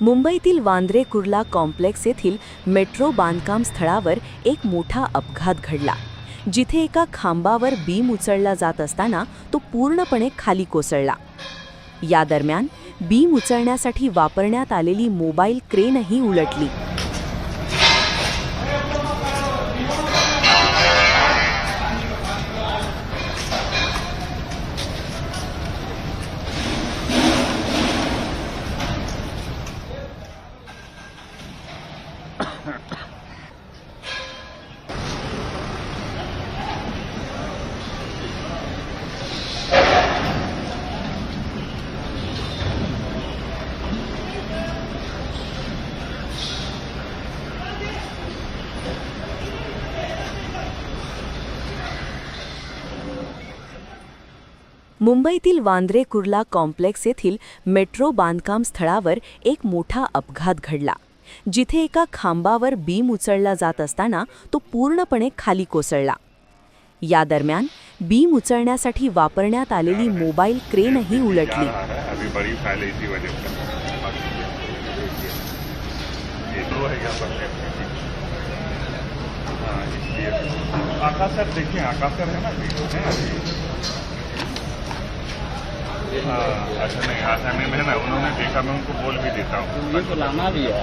मुंबईतील वांद्रे कुर्ला कॉम्प्लेक्स येथील मेट्रो बांधकाम स्थळावर एक मोठा अपघात घडला, जिथे एका खांबावर बीम उचलला जात असताना तो पूर्णपणे खाली कोसळला. या दरम्यान बीम उचलण्यासाठी वापरण्यात आलेली मोबाईल क्रेनही उलटली. मुंबईतील वांद्रे कुर्ला कॉम्प्लेक्स येथील मेट्रो बांधकाम स्थळावर एक मोठा अपघात घडला, जिथे एका खांबावर बीम उचलला जात असताना तो पूर्णपणे खाली कोसळला. या दरम्यान बीम उचलण्यासाठी वापरण्यात आलेली मोबाईल क्रेनही उलटली. अच्छा नहीं आता नहीं है ना, उन्होंने देखा, मैं उनको बोल भी देता हूँ. लाना भी है.